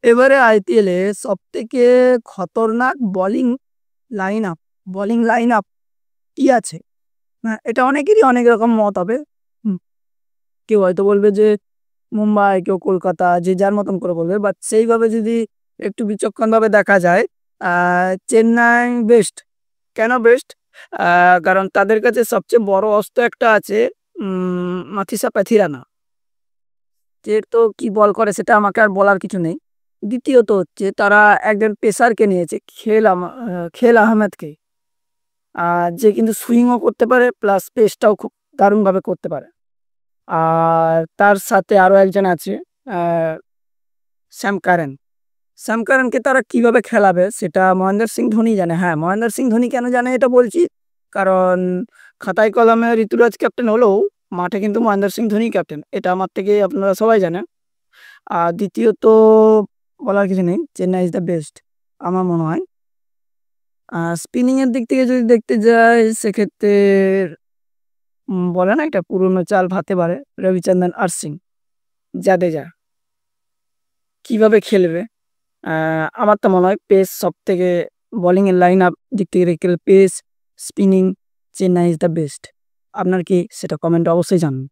এবারে আইপিএলে সবথেকে খতরনাক line up bowling line up কি আছে? হ্যাঁ, এটা অনেকেরই অনেক রকম মত হবে। হুম, কেউ হয়তো বলবে যে মুম্বাই, কেউ কলকাতা, যে যার মতন করে বলবে। বাট সেইভাবে যদি একটু বিচক্ষণভাবে দেখা যায়, চেন্নাই বেস্ট। কেন বেস্ট? কারণ তাদের কাছে সবচেয়ে বড় অস্ত্র একটা আছে, মাথিসা প্যাথিরানা। যে তো কি বল করে সেটা আমাকে আর বলার কিছু নেই। দ্বিতীয়ত হচ্ছে তারা একজন পেসারকে নিয়েছে, খেল আহমেদকে। যে কিন্তু সুইংও করতে পারে প্লাস পেসটাও খুব দারুণভাবে করতে পারে। আর তার সাথে আরো একজন আছে, আহ, স্যাম কারেন। স্যাম কারেনকে তারা কিভাবে খেলাবে সেটা মহেন্দ্র সিং ধোনি জানে। হ্যাঁ, মহেন্দ্র সিং ধোনি কেন জানে এটা বলছি, কারণ খাতায় কলমে ঋতুরাজ ক্যাপ্টেন হলেও মাঠে কিন্তু মহেন্দ্র সিং ধোনি ক্যাপ্টেন, এটা আমার থেকে আপনারা সবাই জানেন। আর দ্বিতীয়ত বলার কিছু নেই, চেন্নাই ইজ দ্য বেস্ট আমার মনে হয়। স্পিনিং এর দিক থেকে যদি দেখতে যাই সেক্ষেত্রে বলে না একটা পুরনো চাল ভাতে পারে, রবিচন্দ্রন অশ্বিন, জাদেজা কিভাবে খেলবে। আমার তো মনে হয় পেস সব থেকে, বোলিং এর লাইন আপ দিক থেকে দেখতে গেলে pace, spinning, Chennai is the best. আপনার কি সেটা কমেন্ট অবশ্যই জানান।